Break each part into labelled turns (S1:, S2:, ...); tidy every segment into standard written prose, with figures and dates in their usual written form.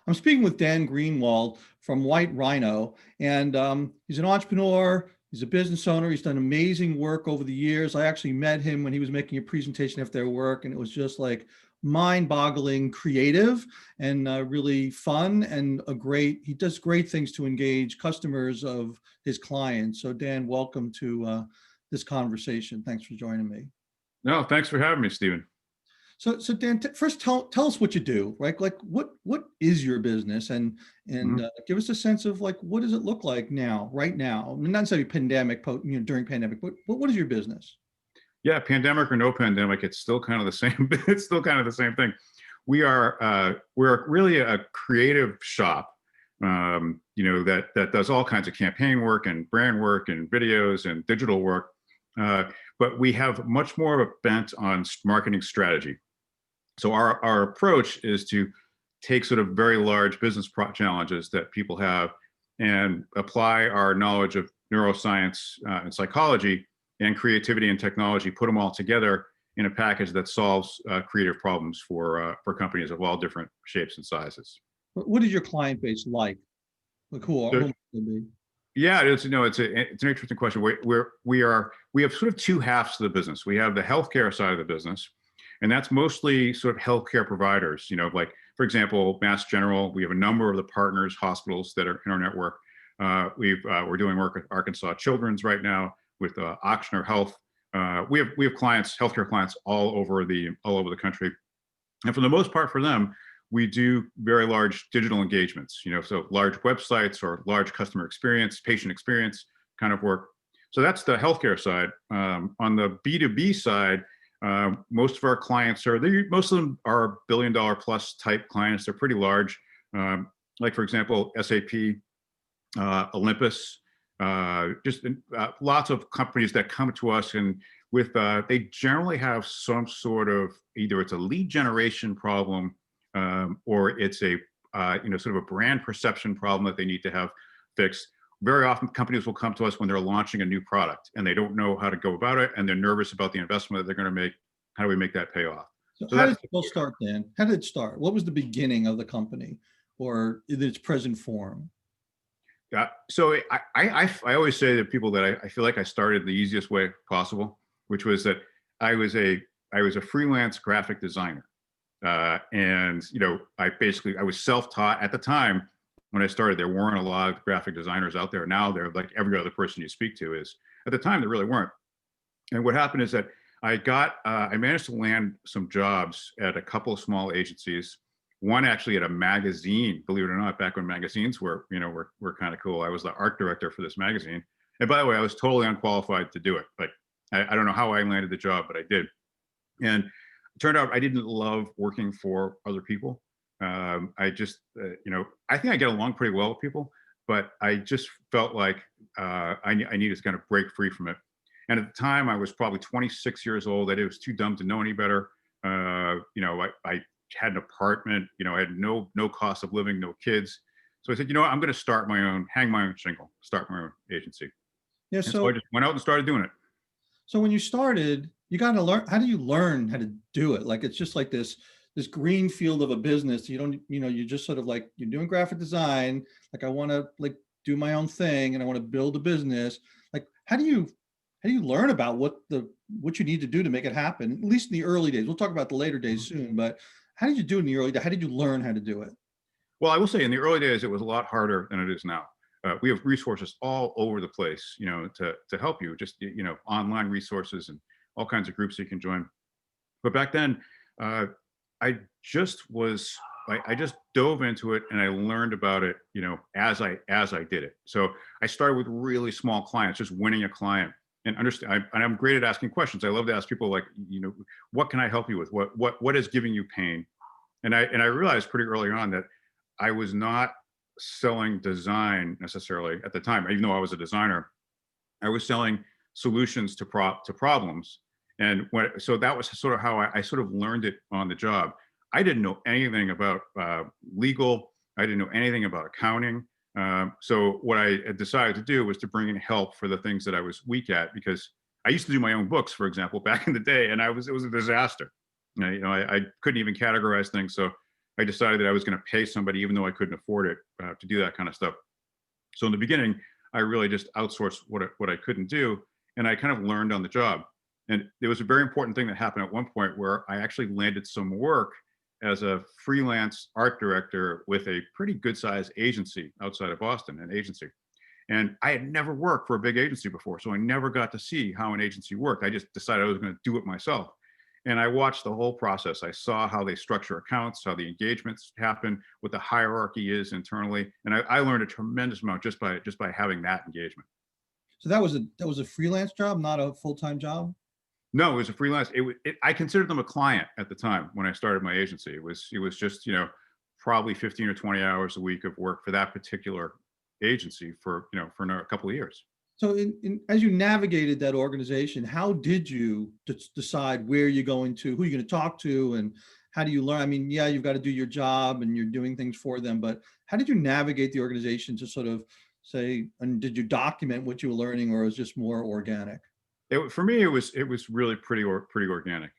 S1: I'm speaking with Dan Greenwald from WhiteRhino, and he's an entrepreneur. He's a business owner. He's done amazing work over the years. I actually met him when he was making a presentation after their work, and it was just like mind-boggling creative and really fun and he does great things to engage customers of his clients. So Dan, welcome to this conversation. Thanks for joining me.
S2: No, thanks for having me, Stephen.
S1: So Dan, first tell us what you do, right? Like what is your business, and give us a sense of like what does it look like now, right now? I mean, not necessarily pandemic, during pandemic, but what is your business?
S2: Yeah, pandemic or no pandemic, it's still kind of the same. It's still kind of the same thing. We're really a creative shop, that does all kinds of campaign work and brand work and videos and digital work. But we have much more of a bent on marketing strategy. So our approach is to take sort of very large business challenges that people have and apply our knowledge of neuroscience and psychology and creativity and technology, put them all together in a package that solves creative problems for companies of all different shapes and sizes.
S1: What is your client base like? Like who might they be?
S2: Yeah, it's an interesting question. We have sort of two halves to the business. We have the healthcare side of the business, and that's mostly sort of healthcare providers. Like for example, Mass General. We have a number of the partners, hospitals that are in our network. We're doing work with Arkansas Children's right now with Ochsner Health. We have clients, healthcare clients all over the country, and for the most part, for them, we do very large digital engagements, so large websites or large customer experience, patient experience kind of work. So that's the healthcare side. On the B2B side, most of our clients most of them are $1 billion plus type clients. They're pretty large. Like for example, SAP, Olympus, just lots of companies that come to us and they generally have some sort of, either it's a lead generation problem, or it's a sort of a brand perception problem that they need to have fixed. Very often companies will come to us when they're launching a new product and they don't know how to go about it and they're nervous about the investment that they're going to make. How do we make that pay off?
S1: So how did it start then? How did it start? What was the beginning of the company or in its present form?
S2: Yeah, so I always say to people that I feel like I started the easiest way possible, which was that I was a freelance graphic designer. And I was self-taught at the time when I started. There weren't a lot of graphic designers out there. Now they're like every other person you speak to is. At the time, there really weren't. And what happened is that I managed to land some jobs at a couple of small agencies. One actually at a magazine, believe it or not, back when magazines were kind of cool. I was the art director for this magazine. And by the way, I was totally unqualified to do it. Like I don't know how I landed the job, but I did. And it turned out I didn't love working for other people. I just, I think I get along pretty well with people, but I just felt like I needed to kind of break free from it. And at the time, I was probably 26 years old. I was too dumb to know any better. I had an apartment. I had no cost of living, no kids. So I said, I'm going to hang my own shingle, start my own agency.
S1: Yeah.
S2: So I just went out and started doing it.
S1: So when you started, you got to learn. How do you learn how to do it? Like it's just like this green field of a business. You don't, you just sort of like you're doing graphic design. Like I want to like do my own thing and I want to build a business. Like how do you learn about what you need to do to make it happen? At least in the early days. We'll talk about the later days soon. But how did you do it in the early days? How did you learn how to do it?
S2: Well, I will say in the early days, it was a lot harder than it is now. We have resources all over the place, to help you, just, online resources and all kinds of groups you can join. But back then, I just dove into it and I learned about it, as I did it. So I started with really small clients, just winning a client and understand. I'm great at asking questions. I love to ask people like, what can I help you with? What is giving you pain? And I realized pretty early on that I was not selling design necessarily at the time, even though I was a designer. I was selling solutions to problems. And so that was sort of how I sort of learned it on the job. I didn't know anything about legal. I didn't know anything about accounting. So what I decided to do was to bring in help for the things that I was weak at, because I used to do my own books, for example, back in the day, and it was a disaster. I couldn't even categorize things. So I decided that I was going to pay somebody, even though I couldn't afford it, to do that kind of stuff. So in the beginning, I really just outsourced what I couldn't do, and I kind of learned on the job. And there was a very important thing that happened at one point where I actually landed some work as a freelance art director with a pretty good sized agency outside of Boston, an agency. And I had never worked for a big agency before, so I never got to see how an agency worked. I just decided I was going to do it myself. And I watched the whole process. I saw how they structure accounts, how the engagements happen, what the hierarchy is internally, and I learned a tremendous amount just by having that engagement.
S1: So that was a freelance job, not a full-time job?
S2: No, it was a freelance. I considered them a client at the time when I started my agency. It was just probably 15 or 20 hours a week of work for that particular agency for for a couple of years.
S1: So as you navigated that organization, how did you decide where you're going to, who you're going to talk to, and how do you learn? I mean, yeah, you've got to do your job and you're doing things for them, but how did you navigate the organization to sort of say, and did you document what you were learning, or was it just more organic?
S2: For me, it was really pretty organic,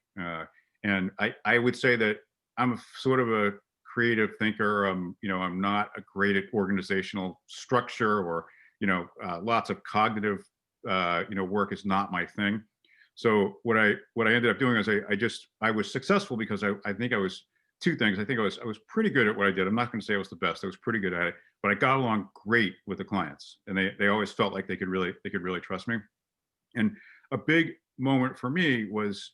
S2: and I would say that I'm sort of a creative thinker. I'm not a great at organizational structure or lots of cognitive work is not my thing. So what I ended up doing is I was successful because I think I was two things. I think I was pretty good at what I did. I'm not going to say I was the best. I was pretty good at it, but I got along great with the clients, and they always felt like they could really trust me. And a big moment for me was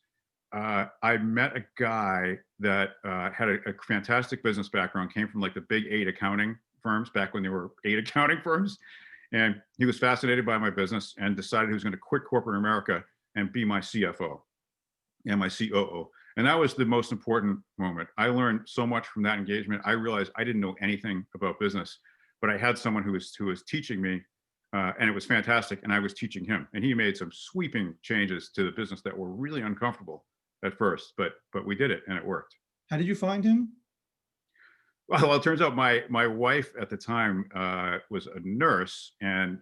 S2: I met a guy that had a fantastic business background, came from like the big eight accounting firms back when there were eight accounting firms. And he was fascinated by my business and decided he was going to quit corporate America and be my CFO and my COO. And that was the most important moment. I learned so much from that engagement. I realized I didn't know anything about business, but I had someone who was teaching me, and it was fantastic. And I was teaching him, and he made some sweeping changes to the business that were really uncomfortable at first, but we did it, and it worked.
S1: How did you find him?
S2: Well, it turns out my wife at the time was a nurse, and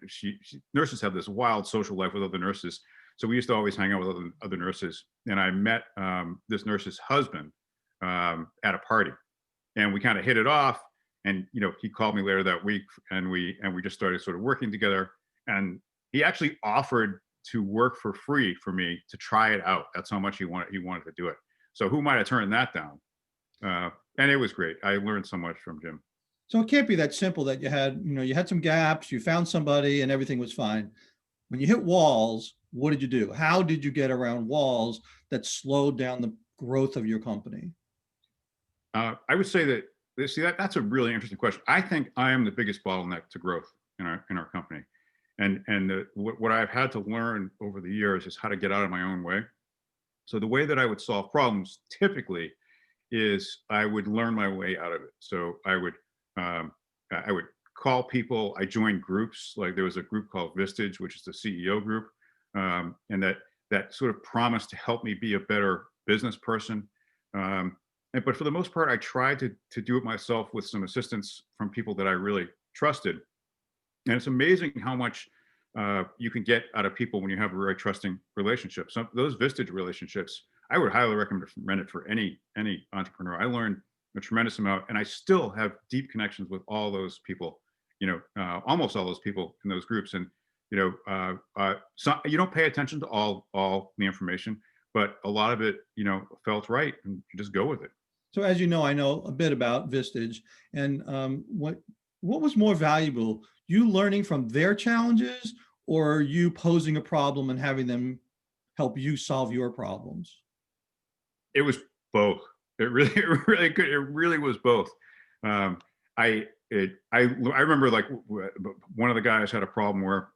S2: nurses have this wild social life with other nurses. So we used to always hang out with other nurses, and I met this nurse's husband at a party, and we kind of hit it off. And he called me later that week, and we just started sort of working together. And he actually offered to work for free for me to try it out. That's how much he wanted to do it. So who might have turned that down? And it was great. I learned so much from Jim.
S1: So it can't be that simple that you had some gaps, you found somebody and everything was fine. When you hit walls, what did you do? How did you get around walls that slowed down the growth of your company?
S2: I would say that that's a really interesting question. I think I am the biggest bottleneck to growth in our company, and what I've had to learn over the years is how to get out of my own way. So the way that I would solve problems typically is I would learn my way out of it. So I would call people. I joined groups. Like there was a group called Vistage, which is the CEO group, and that sort of promised to help me be a better business person. But for the most part, I tried to do it myself with some assistance from people that I really trusted. And it's amazing how much you can get out of people when you have a very trusting relationship. So those Vistage relationships, I would highly recommend it for any entrepreneur. I learned a tremendous amount, and I still have deep connections with all those people. Almost all those people in those groups. And so you don't pay attention to all the information, but a lot of it, felt right, and you just go with it.
S1: So as you know, I know a bit about Vistage, and what was more valuable, you learning from their challenges or you posing a problem and having them help you solve your problems?
S2: It was both. It really, it really could. It really was both. Um, I remember like one of the guys had a problem where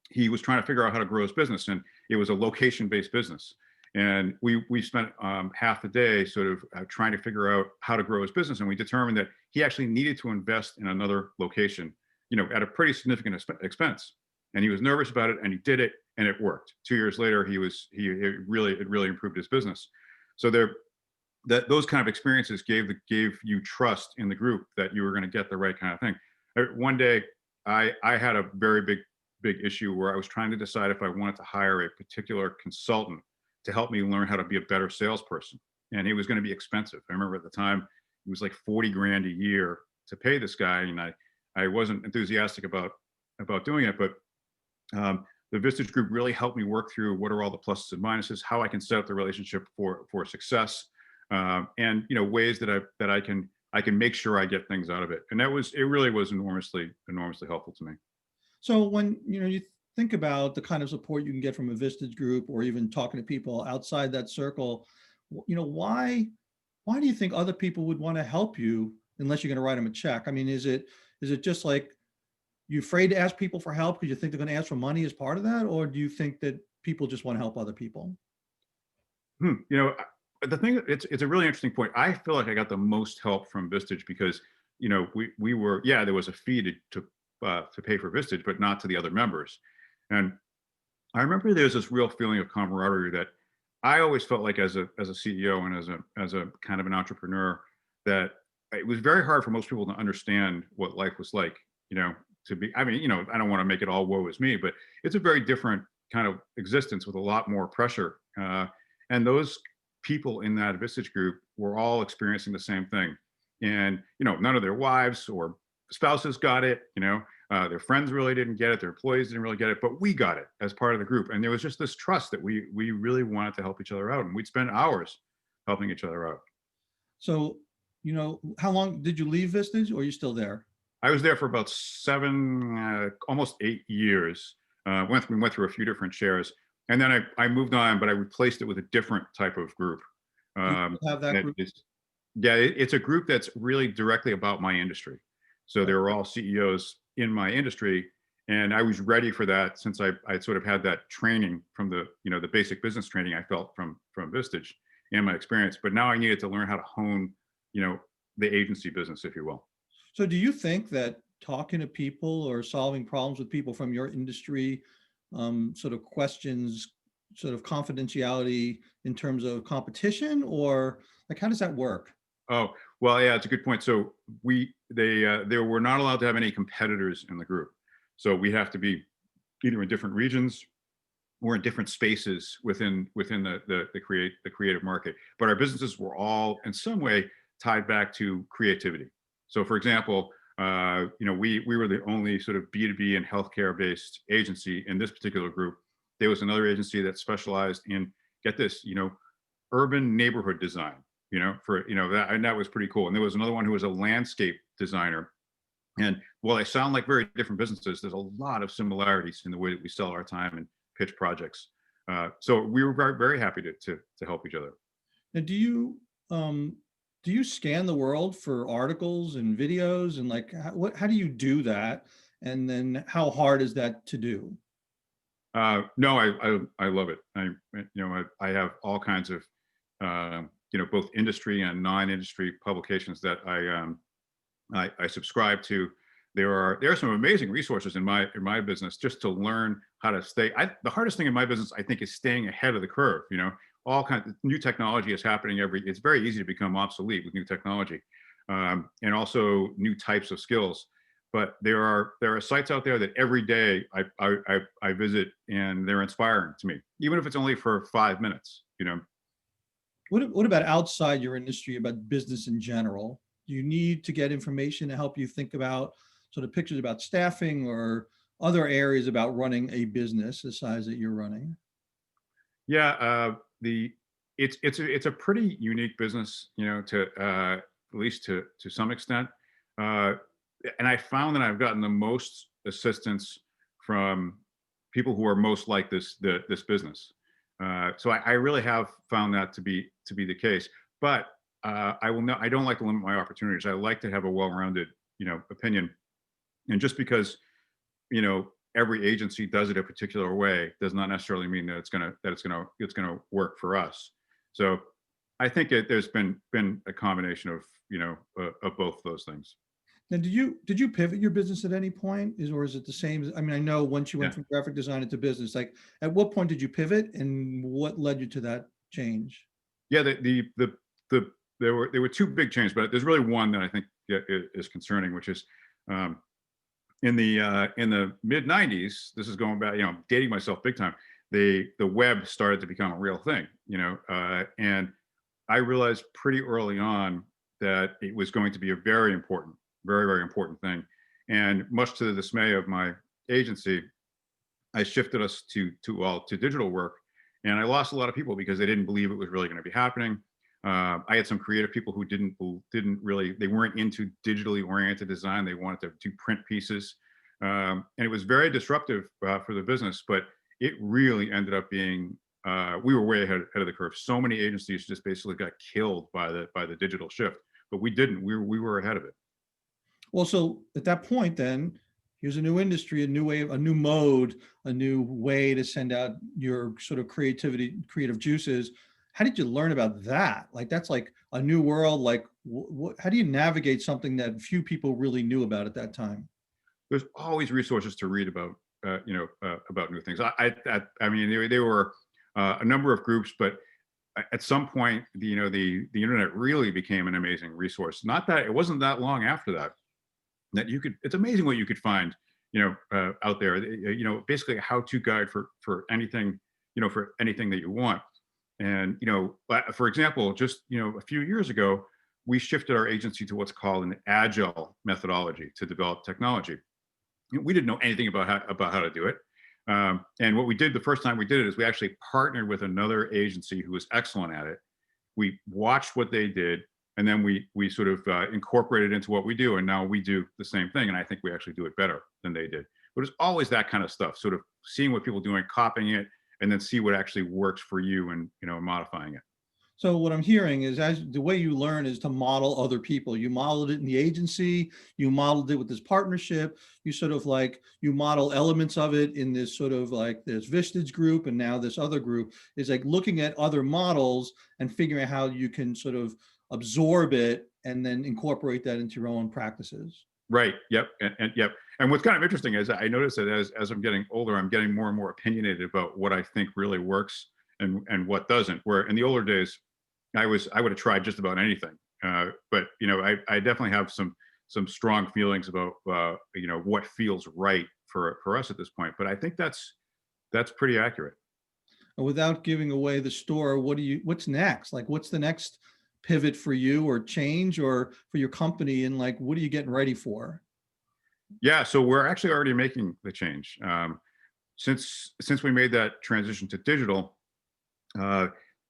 S2: he was trying to figure out how to grow his business, and it was a location-based business. And we spent half the day sort of trying to figure out how to grow his business, and we determined that he actually needed to invest in another location, at a pretty significant expense. And he was nervous about it, and he did it, and it worked. 2 years later, it really improved his business. So those kind of experiences gave you trust in the group that you were going to get the right kind of thing. One day, I had a very big issue where I was trying to decide if I wanted to hire a particular consultant to help me learn how to be a better salesperson, and it was going to be expensive. I remember at the time it was like 40 grand a year to pay this guy, and I wasn't enthusiastic about doing it. But the Vistage group really helped me work through what are all the pluses and minuses, how I can set up the relationship for success, and ways that I can make sure I get things out of it. And it really was enormously helpful to me.
S1: So when you think about the kind of support you can get from a Vistage group or even talking to people outside that circle, why do you think other people would want to help you unless you're going to write them a check? I mean, is it just like you afraid to ask people for help because you think they're going to ask for money as part of that, or do you think that people just want to help other people?
S2: The thing, it's a really interesting point. I feel like I got the most help from Vistage because we were, yeah, there was a fee to pay for Vistage, but not to the other members. And I remember there's this real feeling of camaraderie that I always felt like as a CEO and as a kind of an entrepreneur, that it was very hard for most people to understand what life was like, to be, I mean, I don't want to make it all woe is me, but it's a very different kind of existence with a lot more pressure. And those people in that Vistage group were all experiencing the same thing. And, none of their wives or spouses got it, their friends really didn't get it, their employees didn't really get it, but we got it as part of the group. And there was just this trust that we really wanted to help each other out, and we'd spend hours helping each other out.
S1: So, how long did you leave Vistage, or are you still there?
S2: I was there for about 7, almost 8 years. We went through a few different chairs, and then I moved on, but I replaced it with a different type of group.
S1: Do you still have that group?
S2: Yeah, it's a group that's really directly about my industry. So they were all CEOs in my industry, and I was ready for that since I sort of had that training from the basic business training I felt from Vistage and my experience. But now I needed to learn how to hone the agency business, if you will.
S1: So do you think that talking to people or solving problems with people from your industry sort of questions sort of confidentiality in terms of competition, or like how does that work?
S2: Oh, well, yeah, it's a good point. So they were not allowed to have any competitors in the group. So we have to be either in different regions or in different spaces within the creative market. But our businesses were all in some way tied back to creativity. So, for example, we were the only sort of B2B and healthcare based agency in this particular group. There was another agency that specialized in, get this, urban neighborhood design. That was pretty cool. And there was another one who was a landscape designer. And while they sound like very different businesses, there's a lot of similarities in the way that we sell our time and pitch projects. So we were very, very happy to help each other.
S1: Now, do you scan the world for articles and videos, and like how do you do that? And then how hard is that to do?
S2: No, I love it. I have all kinds of both industry and non-industry publications that I subscribe to. There are some amazing resources in my business just to learn how to stay. The hardest thing in my business, I think, is staying ahead of the curve. All kinds of new technology is happening it's very easy to become obsolete with new technology, and also new types of skills. But there are sites out there that every day I visit, and they're inspiring to me, even if it's only for 5 minutes.
S1: What about outside your industry, about business in general? Do you need to get information to help you think about sort of pictures about staffing or other areas about running a business the size that you're running?
S2: Yeah, it's a pretty unique business, to at least to some extent. And I found that I've gotten the most assistance from people who are most like this business. So I really have found that to be the case. But I don't like to limit my opportunities. I like to have a well-rounded opinion. And just because every agency does it a particular way does not necessarily mean that it's gonna work for us. So I think there's been a combination of both those things.
S1: Now, did you pivot your business at any point? Or is it the same? I mean, I know once you went
S2: Yeah.
S1: from graphic design into business, like at what point did you pivot, and what led you to that change?
S2: Yeah, there were two big changes, but there's really one that I think is concerning, which is in the mid '90s. This is going back, dating myself big time. The web started to become a real thing, and I realized pretty early on that it was going to be a very important, very, very important thing. And much to the dismay of my agency, I shifted us to digital work, and I lost a lot of people because they didn't believe it was really going to be happening. I had some creative people who didn't really, they weren't into digitally oriented design. They wanted to do print pieces, and it was very disruptive for the business. But it really ended up being, we were way ahead of the curve. So many agencies just basically got killed by the digital shift, but we didn't. We were ahead of it.
S1: Well, so at that point, then here's a new industry, a new way, a new mode, a new way to send out your sort of creative juices. How did you learn about that? Like, that's like a new world. Like, how do you navigate something that few people really knew about at that time?
S2: There's always resources to read about new things. I mean, there were a number of groups, but at some point, the internet really became an amazing resource. Not that it wasn't that long after that you could. It's amazing what you could find, out there. Basically a how-to guide for anything, for anything that you want. And for example, just a few years ago, we shifted our agency to what's called an agile methodology to develop technology. We didn't know anything about how to do it. And what we did the first time we did it is we actually partnered with another agency who was excellent at it. We watched what they did, and then we sort of incorporated it into what we do. And now we do the same thing. And I think we actually do it better than they did. But it's always that kind of stuff, sort of seeing what people are doing, copying it, and then see what actually works for you and modifying it.
S1: So what I'm hearing is, as the way you learn is to model other people. You modeled it in the agency, you modeled it with this partnership, you sort of like, you model elements of it in this sort of like this Vistage group, and now this other group is like looking at other models and figuring out how you can sort of absorb it and then incorporate that into your own practices.
S2: Right. Yep. And yep. And what's kind of interesting is I noticed that as I'm getting older, I'm getting more and more opinionated about what I think really works and what doesn't. Where in the older days, I would have tried just about anything. But I definitely have some strong feelings about what feels right for us at this point. But I think that's pretty accurate.
S1: Without giving away the store, what's next? Like, what's the next pivot for you, or change, or for your company? And like, what are you getting ready for?
S2: Yeah. So we're actually already making the change. Since we made that transition to digital, uh,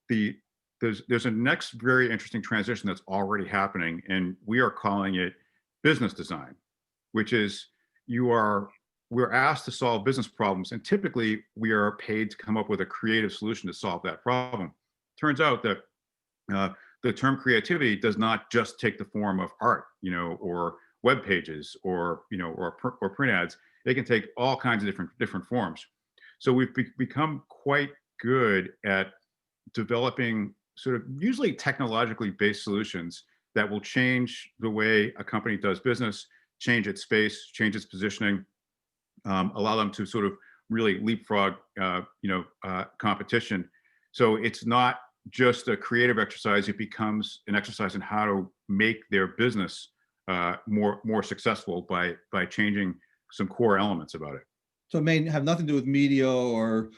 S2: the there's a next very interesting transition that's already happening, and we are calling it business design, which is we're asked to solve business problems, and typically we are paid to come up with a creative solution to solve that problem. Turns out that the term creativity does not just take the form of art, or web pages, or or print ads. They can take all kinds of different forms. So we've become quite good at developing sort of usually technologically based solutions that will change the way a company does business, change its space, change its positioning, allow them to sort of really leapfrog, competition. So it's not just a creative exercise; it becomes an exercise in how to make their business more successful by changing some core elements about it.
S1: So it may have nothing to do with media or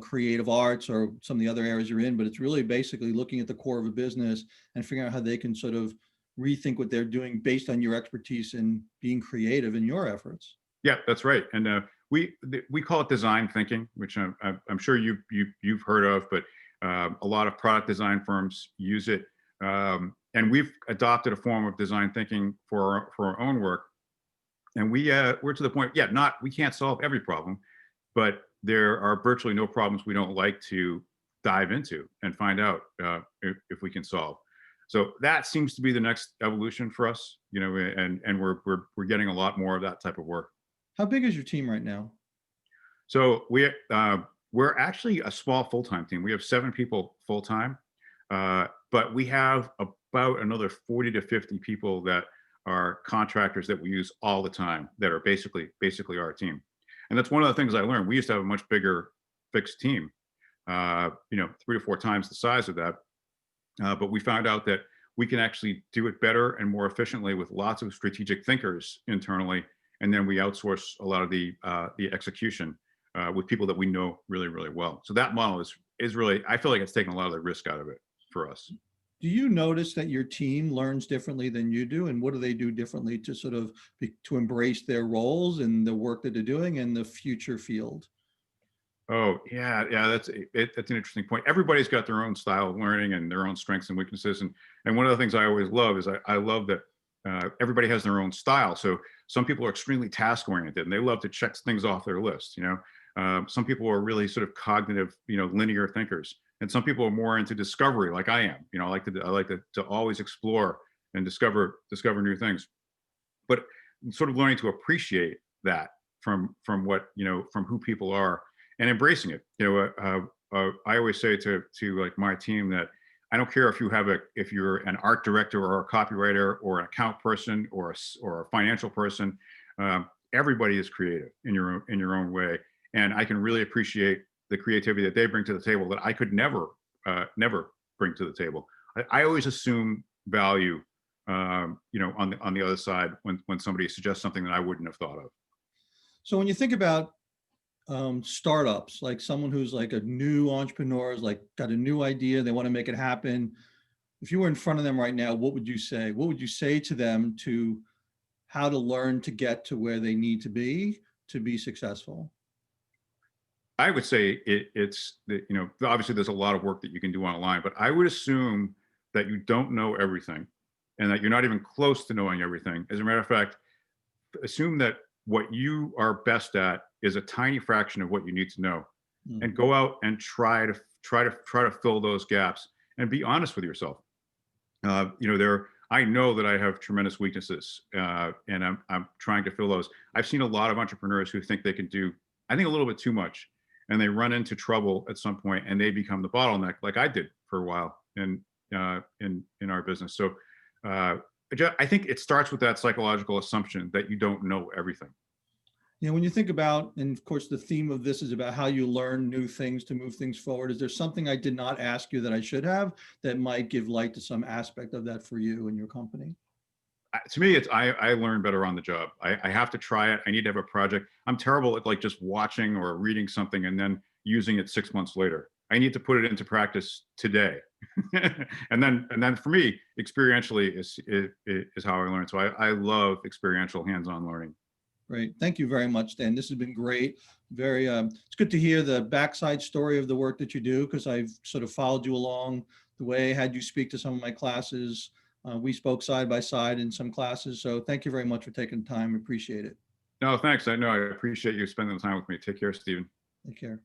S1: creative arts or some of the other areas you're in, but it's really basically looking at the core of a business and figuring out how they can sort of rethink what they're doing based on your expertise in being creative in your efforts.
S2: Yeah, that's right. And we call it design thinking, which I'm sure you've heard of, but a lot of product design firms use it. And we've adopted a form of design thinking for our own work. And we're to the point, we can't solve every problem, but there are virtually no problems we don't like to dive into and find out if we can solve. So that seems to be the next evolution for us, and we're getting a lot more of that type of work.
S1: How big is your team right now?
S2: So we're actually a small full-time team. We have 7 people full-time, but we have about another 40 to 50 people that are contractors that we use all the time that are basically our team. And that's one of the things I learned. We used to have a much bigger fixed team, 3 to 4 times the size of that. But we found out that we can actually do it better and more efficiently with lots of strategic thinkers internally. And then we outsource a lot of the execution with people that we know really, really well. So that model is really, I feel like it's taken a lot of the risk out of it for us.
S1: Do you notice that your team learns differently than you do? And what do they do differently to sort of to embrace their roles and the work that they're doing in the future field?
S2: Oh, yeah, yeah, that's an interesting point. Everybody's got their own style of learning and their own strengths and weaknesses. And one of the things I always love is I love that everybody has their own style. So some people are extremely task oriented and they love to check things off their list. Some people are really sort of cognitive, linear thinkers, and some people are more into discovery, like I am. I like to always explore and discover new things. But sort of learning to appreciate that from what from who people are and embracing it. I always say to like my team that I don't care if you're an art director or a copywriter or an account person or a financial person. Everybody is creative in your own way, and I can really appreciate the creativity that they bring to the table that I could never bring to the table. I always assume value, on the other side when somebody suggests something that I wouldn't have thought of.
S1: So when you think about startups, like someone who's like a new entrepreneur, is like got a new idea, they want to make it happen. If you were in front of them right now, what would you say? What would you say to them to how to learn to get to where they need to be successful?
S2: I would say it's that, obviously there's a lot of work that you can do online, but I would assume that you don't know everything and that you're not even close to knowing everything. As a matter of fact, assume that what you are best at is a tiny fraction of what you need to know, and go out and try to fill those gaps and be honest with yourself. I know that I have tremendous weaknesses, and I'm trying to fill those. I've seen a lot of entrepreneurs who think they can do, I think, a little bit too much, and they run into trouble at some point, and they become the bottleneck, like I did for a while in our business. So I think it starts with that psychological assumption that you don't know everything.
S1: When you think about, and of course, the theme of this is about how you learn new things to move things forward. Is there something I did not ask you that I should have that might give light to some aspect of that for you and your company?
S2: To me, I learn better on the job. I have to try it. I need to have a project. I'm terrible at like just watching or reading something and then using it 6 months later. I need to put it into practice today. and then for me, experientially is how I learn. So I love experiential hands-on learning.
S1: Great. Thank you very much, Dan. This has been great. Very, it's good to hear the backside story of the work that you do, because I've sort of followed you along the way, had you speak to some of my classes. We spoke side by side in some classes. So thank you very much for taking the time. Appreciate it.
S2: No, thanks. I know I appreciate you spending the time with me. Take care, Stephen.
S1: Take care.